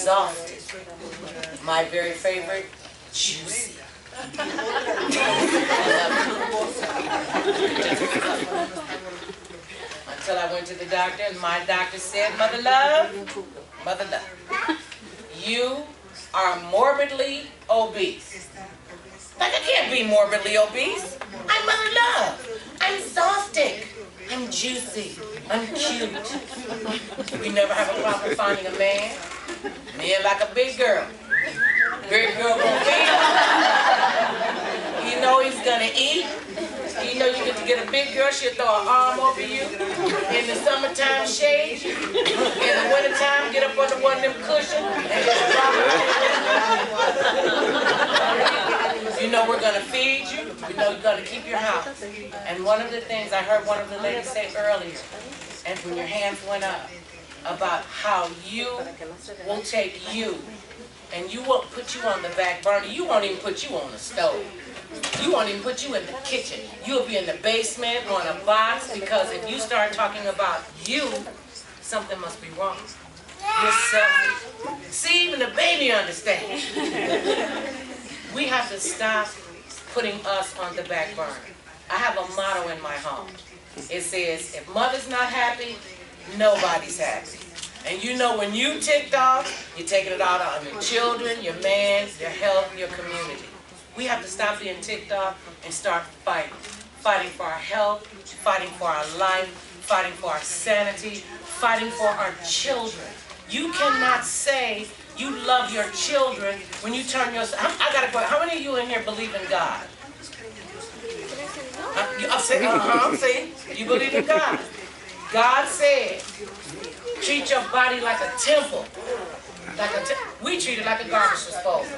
exhausted. My very favorite, juicy. Until I went to the doctor, and my doctor said, Mother Love, you are morbidly obese. Like, I can't be morbidly obese. I'm Mother Love. I'm exhausted. I'm juicy. I'm cute. We never have a problem finding a man. Men like a big girl. Big girl gonna feed him. You know he's gonna eat. You know you get to get a big girl, she'll throw an arm over you. In the summertime, shade you. In the wintertime, get up under one of them cushions and just drop it. You know we're gonna feed you. We know you're gonna keep your house. And one of the things I heard one of the ladies say earlier, and when your hands went up, about how you will take you, and you won't put you on the back burner. You won't even put you on the stove. You won't even put you in the kitchen. You'll be in the basement on a box, because if you start talking about you, something must be wrong. You're selfish. See, even the baby understands. We have to stop putting us on the back burner. I have a motto in my home. It says, if mother's not happy, nobody's happy. And you know when you ticked off, you're taking it out on your children, your man, your health, your community. We have to stop being ticked off and start fighting. Fighting for our health, fighting for our life, fighting for our sanity, fighting for our children. You cannot say you love your children when you turn your... I got a question. How many of you in here believe in God? I'm saying, you believe in God. God said, treat your body like a temple. We treat it like a garbage disposal.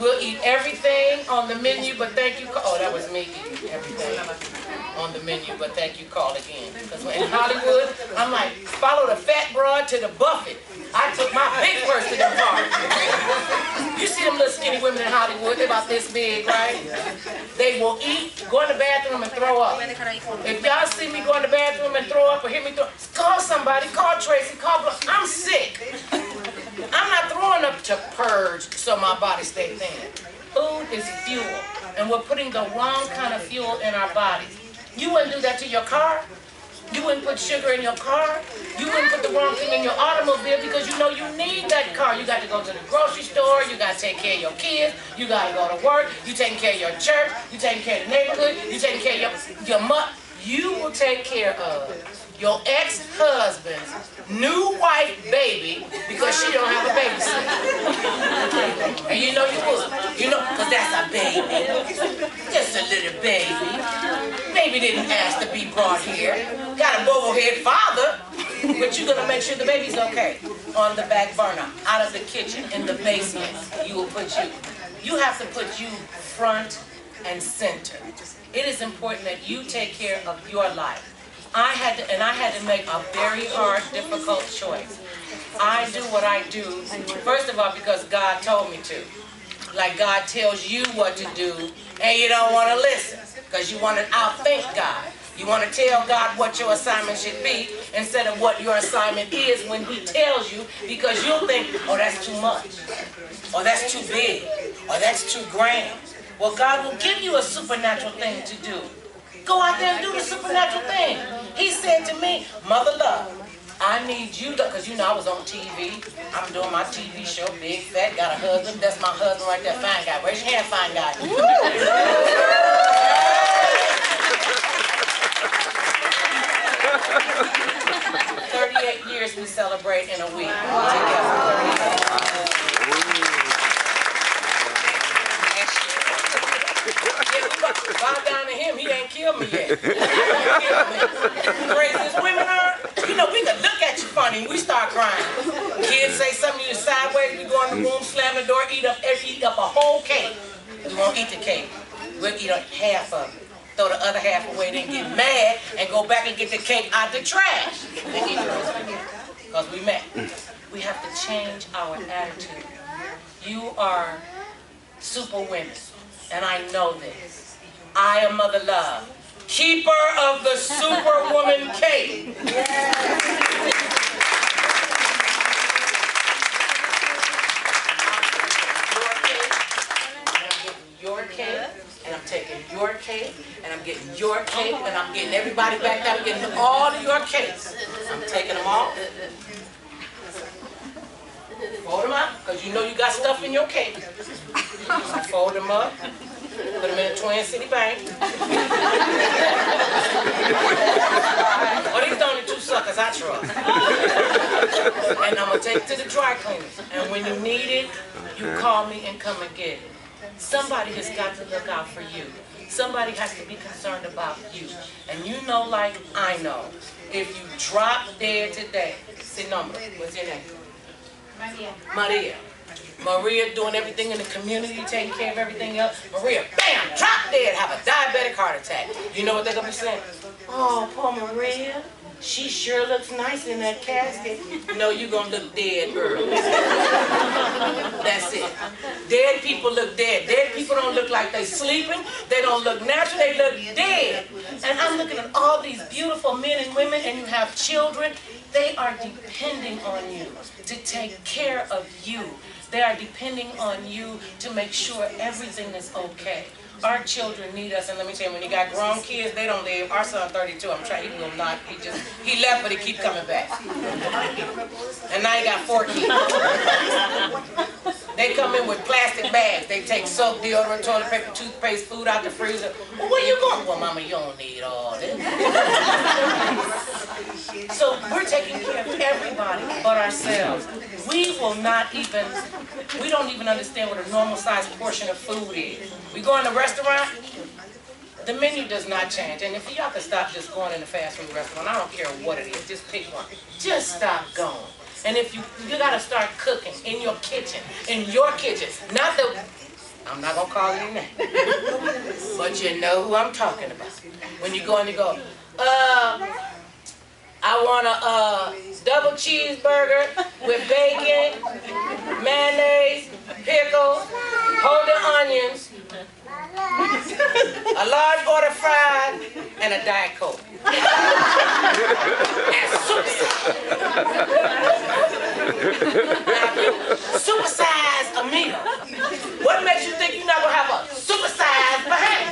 We'll eat everything on the menu, but thank you. Oh, that was me eating everything on the menu, but thank you, call again. Because in Hollywood, I'm like, follow the fat broad to the buffet. I took my big purse to the bar. You see them little skinny women in Hollywood, they're about this big, right? They will eat, go in the bathroom and throw up. If y'all see me go in the bathroom and throw up or hear me throw, call somebody, call Tracy, call Blanc. I'm sick. I'm not throwing up to purge so my body stays thin. Food is fuel, and we're putting the wrong kind of fuel in our bodies. You wouldn't do that to your car. You wouldn't put sugar in your car. You wouldn't put the wrong thing in your automobile because you know you need that car. You got to go to the grocery store. You got to take care of your kids. You got to go to work. You taking care of your church. You taking care of the neighborhood. You taking care of your mother. You will take care of your ex-husband's new wife baby because she don't have a babysitter. And you know you would. You know, because that's a baby. Just a little baby. Baby didn't ask to be brought here. Got a bobblehead father. But you're going to make sure the baby's okay. On the back burner, out of the kitchen, in the basement, you will put you. You have to put you front and center. It is important that you take care of your life. I had to make a very hard, difficult choice. I do what I do, first of all, because God told me to. Like God tells you what to do, and you don't want to listen, because you want to outthink God. You want to tell God what your assignment should be, instead of what your assignment is when He tells you, because you'll think, oh, that's too much, or that's too big, or that's too grand. Well, God will give you a supernatural thing to do. Go out there and do the supernatural thing. He said to me, Mother Love, I need you to, because you know I was on TV. I'm doing my TV show, Big Fat, got a husband. That's my husband right there, fine guy. Raise your hand, fine guy. 38 years we celebrate in a week together. Bow down to Him, He ain't killed me yet. Crazy as women are, you know, we can look at you funny and we start crying. Kids say something to you sideways, we go in the room, slam the door, eat up a whole cake. We won't eat the cake. We'll eat up half of it. Throw the other half away, then get mad and go back and get the cake out the trash. Then eat the rest of it. Because we mad. We have to change our attitude. You are super women, and I know this. I am Mother Love, keeper of the Superwoman cake. your cake, and I'm getting your cake, and I'm getting everybody back there. I'm getting all of your cakes. I'm taking them off. Fold them out, because you know you got stuff in your cake. Fold them up. Put them in a Twin City bank. Well, these the only two suckers I trust. And I'm going to take it to the dry cleaners. And when you need it, you call me and come and get it. Somebody has got to look out for you. Somebody has to be concerned about you. And you know, like I know, if you drop dead today, say number, what's your name? Maria. Maria. Maria doing everything in the community, taking care of everything else. Maria, bam, drop dead, have a diabetic heart attack. You know what they're going to be saying? Oh, poor Maria. She sure looks nice in that casket. No, you're going to look dead early. That's it. Dead people look dead. Dead people don't look like they sleeping. They don't look natural. They look dead. And I'm looking at all these beautiful men and women, and you have children. They are depending on you to take care of you. They are depending on you to make sure everything is okay. Our children need us, and let me tell you, when you got grown kids, they don't live. Our son, 32, I'm trying, he will not, he left, but he keep coming back. And now he got 4 kids. They come in with plastic bags. They take soap, deodorant, toilet paper, toothpaste, food out the freezer. Well, where you going? Well, mama, you don't need all this. So we're taking care of everybody but ourselves. We will not even, we don't even understand what a normal sized portion of food is. We go in a restaurant, the menu does not change. And if y'all can stop just going in a fast food restaurant, I don't care what it is, just pick one. Just stop going. And if you gotta start cooking in your kitchen, not the, I'm not gonna call it a name, but you know who I'm talking about. When you go and you go, I want a double cheeseburger with bacon, mayonnaise, pickles, holden onions, a large order fried, and a Diet Coke. And supersize a meal. What makes you think you're not going to have a supersized behind?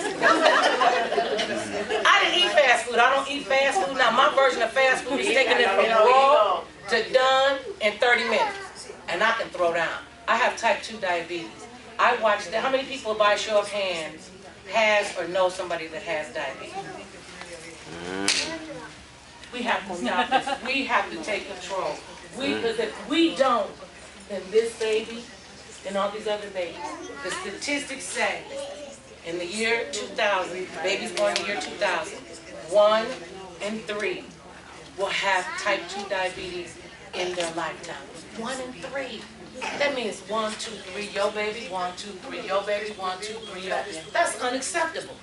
I didn't eat fast food. I don't eat fast food. Now, my version of fast food is taking it from raw to done in 30 minutes. And I can throw down. I have type 2 diabetes. I watch that. How many people, by show of hands, has or know somebody that has diabetes? We have to stop this. We have to take control. Because if we don't, then this baby and all these other babies, the statistics say in the year 2000, babies born in the year 2000, 1 in 3 will have type 2 diabetes in their lifetime. 1 in 3. That means 1, 2, 3, your baby, 1, 2, 3, your baby, 1, 2, 3, your baby. That's unacceptable.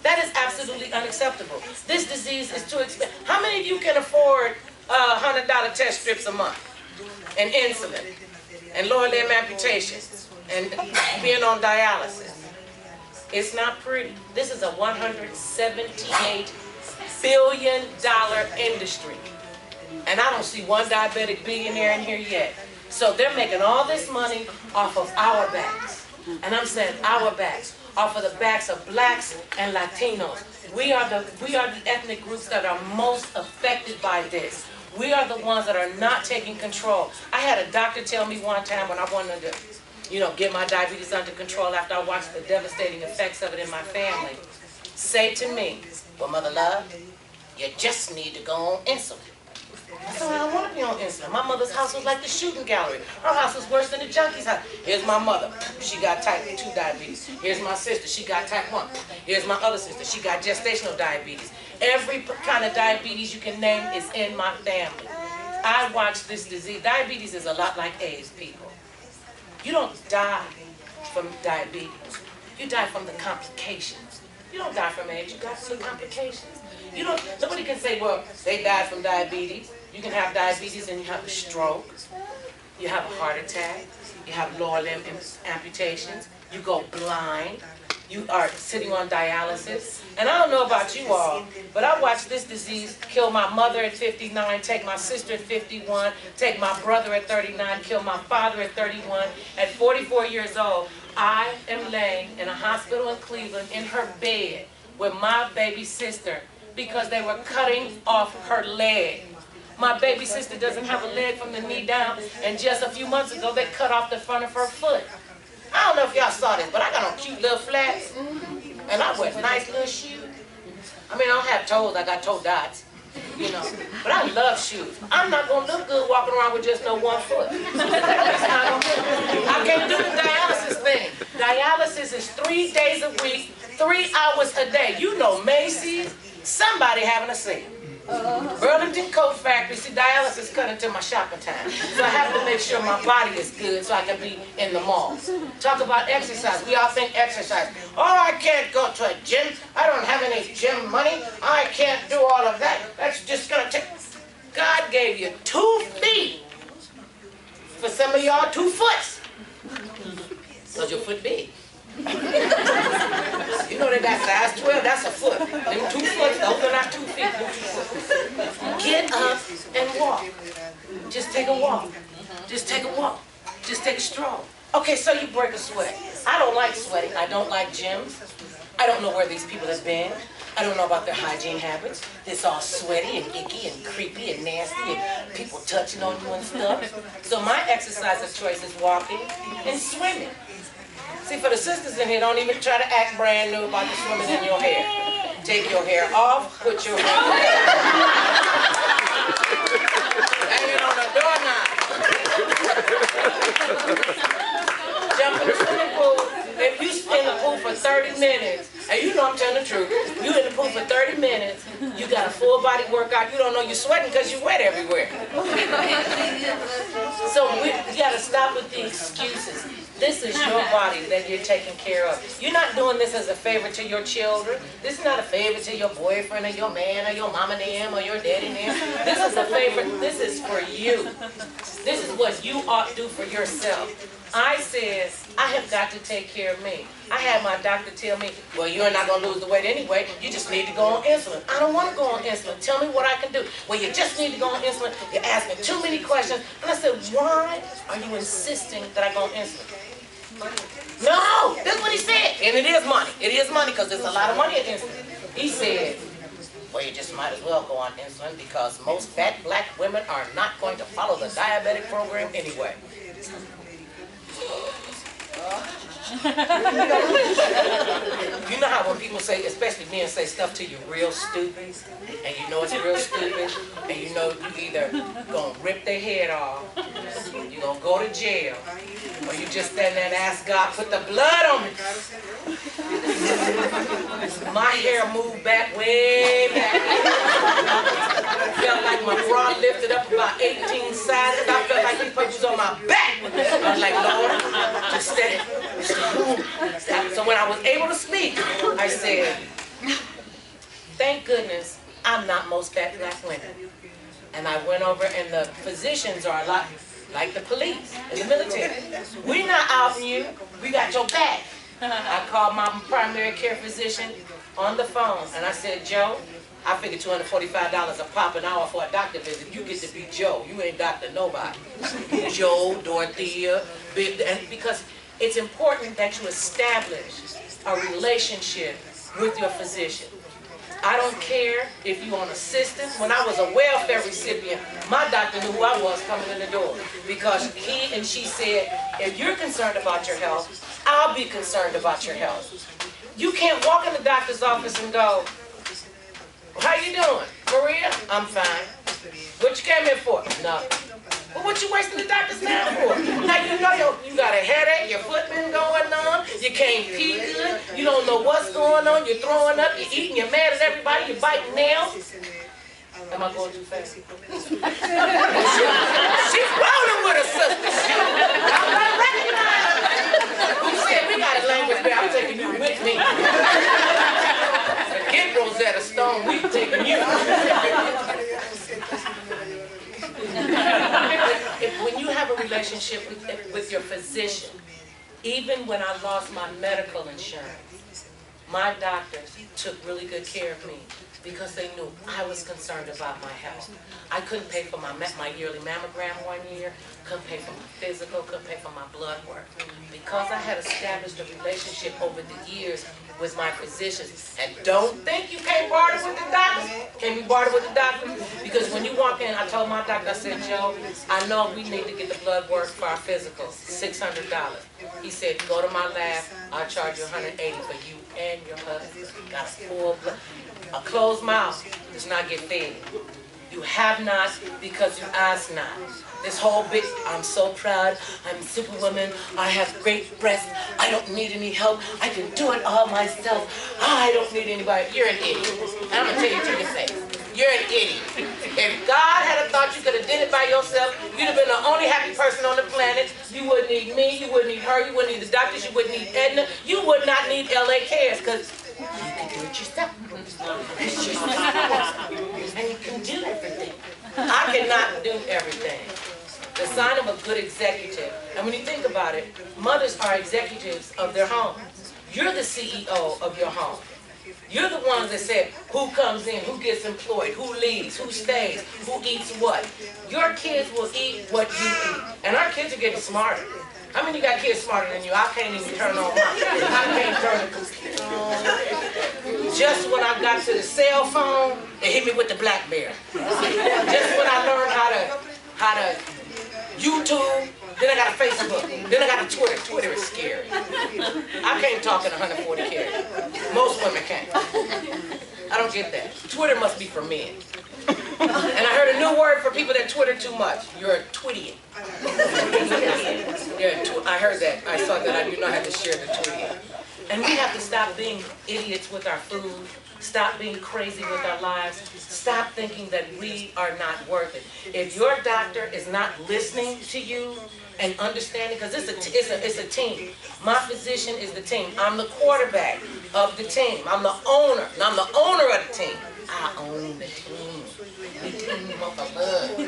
That is absolutely unacceptable. This disease is too expensive. How many of you can afford $100 test strips a month? And insulin? And lower limb amputation? And being on dialysis? It's not pretty. This is a $178 billion industry. And I don't see one diabetic billionaire in here yet. So they're making all this money off of our backs. And I'm saying our backs, off of the backs of blacks and Latinos. We are the ethnic groups that are most affected by this. We are the ones that are not taking control. I had a doctor tell me one time when I wanted to, get my diabetes under control after I watched the devastating effects of it in my family, say to me, well, Mother Love, you just need to go on insulin. I said, I don't want to be on insulin. My mother's house was like the shooting gallery. Her house was worse than the junkie's house. Here's my mother. She got type 2 diabetes. Here's my sister. She got type 1. Here's my other sister. She got gestational diabetes. Every kind of diabetes you can name is in my family. I watched this disease. Diabetes is a lot like AIDS, people. You don't die from diabetes. You die from the complications. You don't die from AIDS. You die from the complications. Nobody can say, well, they died from diabetes. You can have diabetes and you have a stroke, you have a heart attack, you have lower limb amputations, you go blind, You are sitting on dialysis. And I don't know about you all, but I watched this disease kill my mother at 59, take my sister at 51, take my brother at 39, kill my father at 31. At 44 years old, I am laying in a hospital in Cleveland in her bed with my baby sister because they were cutting off her leg. My baby sister doesn't have a leg from the knee down, and just a few months ago, they cut off the front of her foot. I don't know if y'all saw this, but I got on cute little flats, and I wear nice little shoes. I mean, I don't have toes, I got toe dots, you know, but I love shoes. I'm not going to look good walking around with just no one foot. I can't do the dialysis thing. Dialysis is 3 days a week, 3 hours a day. You know Macy's, somebody having a sale. Burlington Coat Factory, see, dialysis cut into my shopping time. So I have to make sure my body is good so I can be in the mall. Talk about exercise. We all think exercise. Oh, I can't go to a gym. I don't have any gym money. I can't do all of that. That's just going to take... God gave you 2 feet. For some of y'all, 2 foot. Because your foot big. You know they got size 12, that's a foot. Them 2 foot, those are not 2 feet. Get up and walk. Just take a walk. Just take a walk. Just take a stroll. Okay, so you break a sweat. I don't like sweating. I don't like gyms. I don't know where these people have been. I don't know about their hygiene habits. It's all sweaty and icky and creepy and nasty and people touching on you and stuff. So my exercise of choice is walking and swimming. See, for the sisters in here, don't even try to act brand new about the swimming in your hair. Take your hair off, put your hair on. Hang it on the doorknob. Jump in the swimming pool. If you in the pool for 30 minutes, and you know I'm telling the truth, you in the pool for 30 minutes, you got a full body workout, you don't know you're sweating because you're wet everywhere. So you got to stop with the excuses. This is your body that you're taking care of. You're not doing this as a favor to your children. This is not a favor to your boyfriend or your man or your mama them or your daddy them. This is a favor. This is for you. This is what you ought to do for yourself. I said, I have got to take care of me. I had my doctor tell me, well, you're not going to lose the weight anyway. You just need to go on insulin. I don't want to go on insulin. Tell me what I can do. Well, you just need to go on insulin. You're asking too many questions. And I said, why are you insisting that I go on insulin? No, that's what he said. And it is money. It is money because there's a lot of money in insulin. He said, well, you just might as well go on insulin because most fat black women are not going to follow the diabetic program anyway. You know how when people say, especially men, say stuff to you real stupid, and you know it's real stupid, and you know you either gonna rip their head off, you're gonna go to jail, or you just stand there and ask God, put the blood on me. My hair moved back, way back. Felt like my bra lifted up about 18 sizes. I felt like these punches on my back. I was like, Lord, just steady. So when I was able to speak, I said, thank goodness I'm not most fat black women. And I went over, and the physicians are a lot like the police in the military. We're not out you, we got your back. I called my primary care physician on the phone, and I said, Joe, I figured $245 a pop an hour for a doctor visit. You get to be Joe. You ain't doctor nobody. Joe, Dorothea, and because it's important that you establish a relationship with your physician. I don't care if you're on assistance. When I was a welfare recipient, my doctor knew who I was coming in the door because he and she said, if you're concerned about your health, I'll be concerned about your health. You can't walk in the doctor's office and go, how you doing? Maria? I'm fine. What you came here for? Nothing. Well, what you wasting the doctor's time for? Now you know you got a headache, your foot been going on, you can't pee good, you don't know what's going on, you're throwing up, you're eating, you're mad at everybody, you're biting nails. Am I going too fast? She's rolling with her sister. I'm gonna recognize her. Who said we got a language there? I'm taking you with me. Forget Rosetta Stone, we taking you. When you have a relationship with your physician, Even when I lost my medical insurance, my doctors took really good care of me because they knew I was concerned about my health. I couldn't pay for my yearly mammogram one year, couldn't pay for my physical, couldn't pay for my blood work. Because I had established a relationship over the years with my physicians, and don't think you can't barter with the doctor. Can you barter with the doctor? Because when you walk in, I told my doctor, I said, Joe, I know we need to get the blood work for our physical, $600. He said, go to my lab, I'll charge you $180 for you and your husband. Got a full blood. A closed mouth does not get fed. You have not because you ask not. This whole big, I'm so proud, I'm superwoman, I have great breasts, I don't need any help, I can do it all myself, I don't need anybody. You're an idiot. And I'm going to tell you to your face. You're an idiot. If God had thought you could have did it by yourself, you'd have been the only happy person on the planet. You wouldn't need me, you wouldn't need her, you wouldn't need the doctors, you wouldn't need AETNA, you would not need LA Cares, because you can do it yourself. It's just and you can do everything. I cannot do everything. The sign of a good executive, and when you think about it, mothers are executives of their home. You're the CEO of your home. You're the ones that said who comes in, who gets employed, who leaves, who stays, who eats what. Your kids will eat what you eat. And our kids are getting smarter. How many you got kids smarter than you? I can't even turn on I can't turn the computer on. Just when I got to the cell phone, they hit me with the BlackBerry. Just when I learned how to YouTube, then I got a Facebook, then I got a Twitter. Twitter is scary. I can't talk in 140 characters. Most women can't. I don't get that. Twitter must be for men. And I heard a new word for people that Twitter too much. You're a twittian. I heard that. I saw that. I do not have to share the twittian. And we have to stop being idiots with our food. Stop being crazy with our lives. Stop thinking that we are not worth it. If your doctor is not listening to you and understanding, because it's a team. My physician is the team. I'm the quarterback of the team. I'm the owner. I'm the owner of the team. I own the team. We team up a love.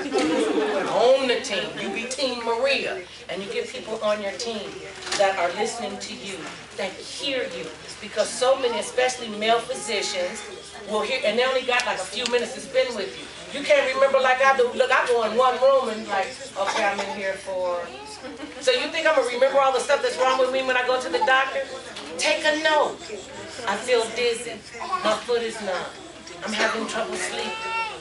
Own the team. You be Team Maria. And you get people on your team that are listening to you, that hear you. Because so many, especially male physicians, will hear, and they only got like a few minutes to spend with you. You can't remember like I do. Look, I go in one room and like, okay, I'm in here for... So you think I'm going to remember all the stuff that's wrong with me when I go to the doctor? Take a note. I feel dizzy. My foot is numb. I'm having trouble sleeping.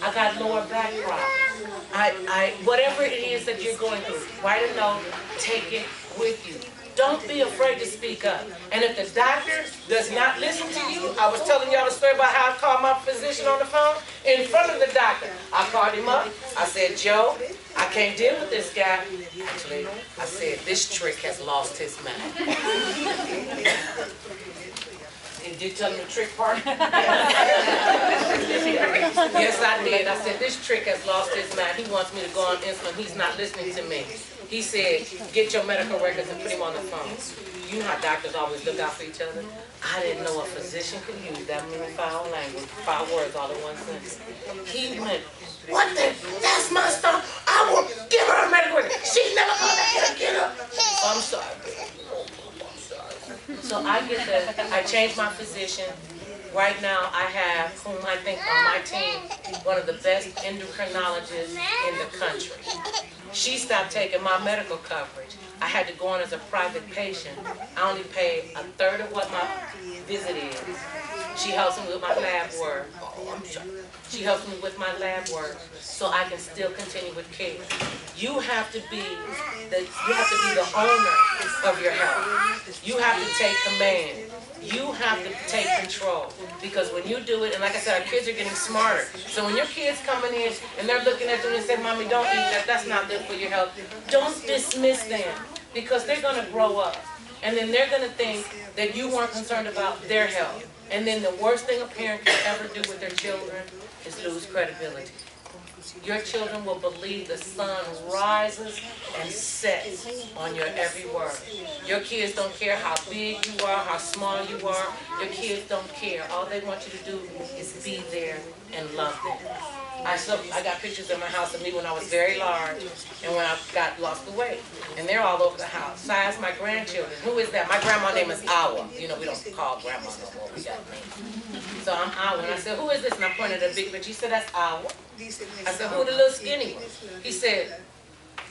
I got lower back problems. Whatever it is that you're going through, write a note, take it with you. Don't be afraid to speak up. And if the doctor does not listen to you, I was telling y'all the story about how I called my physician on the phone in front of the doctor. I called him up. I said, Joe, I can't deal with this guy. Actually, I said, this trick has lost his mind. Did you tell him the trick part? Yes, I did. I said, this trick has lost his mind. He wants me to go on insulin. He's not listening to me. He said, get your medical records and put him on the phone. You know how doctors always look out for each other? I didn't know a physician could use that many foul language, 5 words all in one sentence. He went, what the? That's my stuff. I will give her a medical record. She never called back and get her. I'm sorry. So I get that. I changed my physician. Right now, I have, whom I think on my team, one of the best endocrinologists in the country. She stopped taking my medical coverage. I had to go on as a private patient. I only pay 1/3 of what my visit is. She helps me with my lab work. She helps me with my lab work so I can still continue with care. You have to be the owner of your health. You have to take command. You have to take control. Because when you do it, and like I said, our kids are getting smarter. So when your kids coming in and they're looking at them and say, Mommy, don't eat that. That's not good for your health. Don't dismiss them. Because they're going to grow up. And then they're going to think that you weren't concerned about their health. And then the worst thing a parent can ever do with their children is lose credibility. your children will believe the sun rises and sets on your every word. Your kids don't care how big you are, how small you are. Your kids don't care. All they want you to do is be there and love them. I got pictures in my house of me when I was very large and when I got lost the weight. And they're all over the house. So I asked my grandchildren, who is that? My grandma's name is Awa. You know, we don't call grandma no more. We got names. So I'm Awa. And I said, who is this? And I pointed at a big picture. He said, that's Awa. I said, who the little skinny one? He said,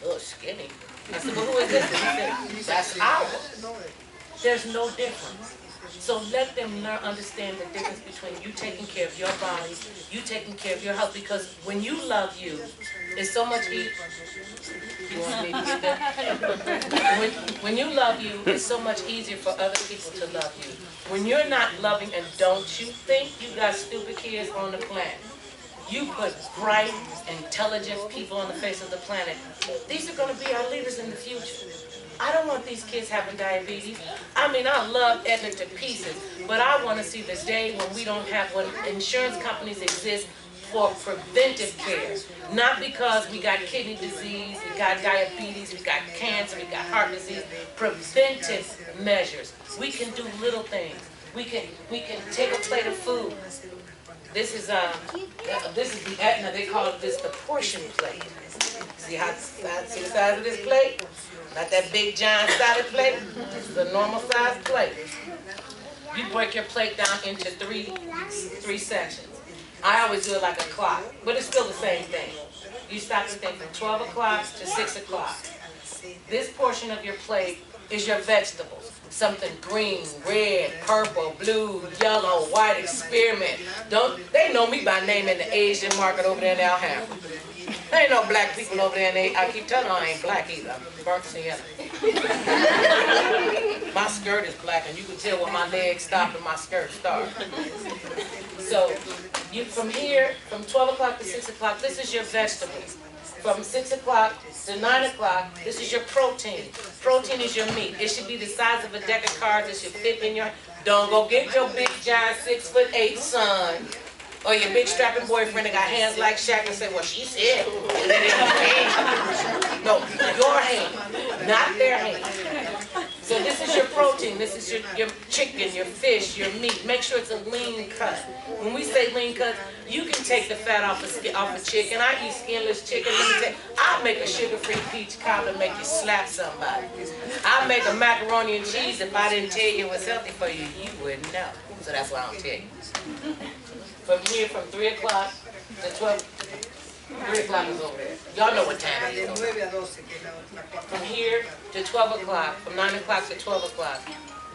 little skinny. I said, well, who is this? And he said, that's Awa. There's no difference. So let them understand the difference between you taking care of your body, you taking care of your health, because when you love you, it's so much easier. You want me to get that? When you love you, it's so much easier for other people to love you. When you're not loving, and don't you think you got stupid kids on the planet? You put bright, intelligent people on the face of the planet. These are going to be our leaders in the future. I don't want these kids having diabetes. I mean, I love AETNA to pieces, but I want to see the day when we don't have, when insurance companies exist for preventive care. Not because we got kidney disease, we got diabetes, we got cancer, we got heart disease. Preventive measures. We can do little things. We can take a plate of food. This is the AETNA. They call this the portion plate. See the size of this plate? Not that big giant sided plate. This is a normal sized plate. You break your plate down into three sections. I always do it like a clock, but it's still the same thing. You stop the thing from 12 o'clock to 6 o'clock. This portion of your plate is your vegetables. Something green, red, purple, blue, yellow, white, experiment. They know me by name in the Asian market over there in Alhambra. There ain't no black people over there, and I keep telling them I ain't black either. I'm burnt sienna. My skirt is black, and you can tell where my legs stop and my skirt starts. So, from here, from 12 o'clock to 6 o'clock, this is your vegetables. From 6 o'clock to 9 o'clock, this is your protein. Protein is your meat. It should be the size of a deck of cards. It should fit in your... Don't go get your big, giant 6'8" son, or your big strapping boyfriend that got hands like Shaq and say, well, she said. No, your hand, not their hand. So this is your protein. This is your chicken, your fish, your meat. Make sure it's a lean cut. When we say lean cut, you can take the fat off a chicken. I eat skinless chicken. I'll make a sugar-free peach cobbler and make you slap somebody. I'll make a macaroni and cheese. If I didn't tell you it was healthy for you, you wouldn't know. So that's why I don't tell you. From here, from 3 o'clock to 12, 3 o'clock is over there. Y'all know what time it is. From here to 12 o'clock, from 9 o'clock to 12 o'clock,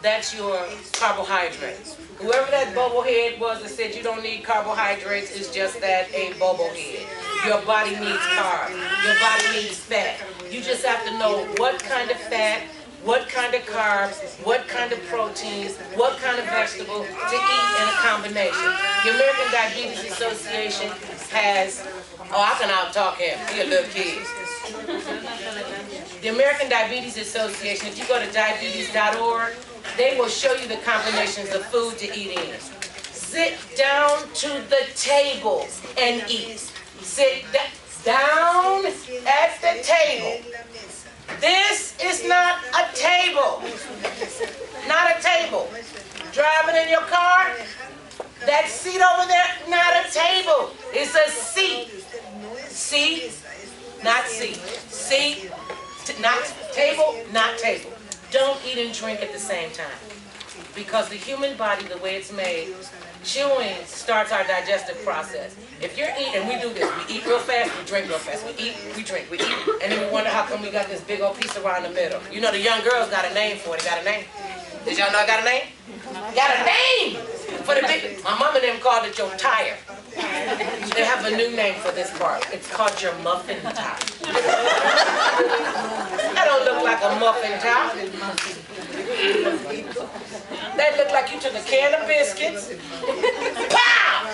that's your carbohydrates. Whoever that bobblehead was that said you don't need carbohydrates is just that, a bobblehead. Your body needs carbs. Your body needs fat. You just have to know what kind of fat, what kind of carbs, what kind of proteins, what kind of vegetable to eat in a combination. The American Diabetes Association has, I can out-talk him, he's a little kid. The American Diabetes Association, if you go to diabetes.org, they will show you the combinations of food to eat in. Sit down to the table and eat. Sit down at the table. This is not a table. Not a table. Driving in your car, that seat over there, not a table. It's a seat. Seat, not seat. Seat, not table, not table. Don't eat and drink at the same time. Because the human body, the way it's made, chewing starts our digestive process. If you're eating, we do this, we eat real fast, we drink real fast. We eat, we drink, we eat, and then we wonder how come we got this big old piece around the middle. You know the young girls got a name for it. They got a name? Did y'all know I got a name? Got a name for the big, my mom and them called it your tire. They have a new name for this part. It's called your muffin top. That don't look like a muffin top. That look like you took a can of biscuits. Pow!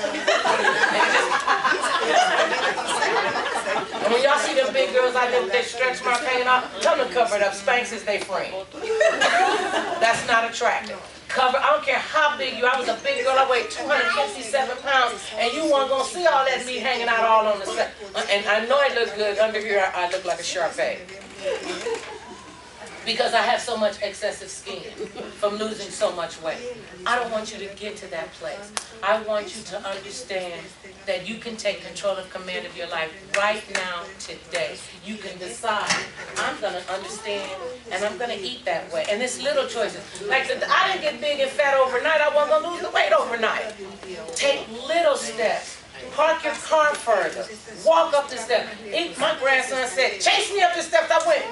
And when y'all see them big girls out there with their stretch marks hanging off, tell them to cover it up. Spanx is their friend. That's not attractive. Cover, I don't care how big you are. I was a big girl. I weighed 257 pounds, and you weren't going to see all that meat hanging out all on the side. And I know I look good. Under here, I look like a Sharpay. Because I have so much excessive skin from losing so much weight. I don't want you to get to that place. I want you to understand that you can take control and command of your life right now, today. You can decide, I'm going to understand and I'm going to eat that way. And it's little choices. Like, I didn't get big and fat overnight. I wasn't going to lose the weight overnight. Take little steps. Park your car further. Walk up the steps. My grandson said, chase me up the steps. I went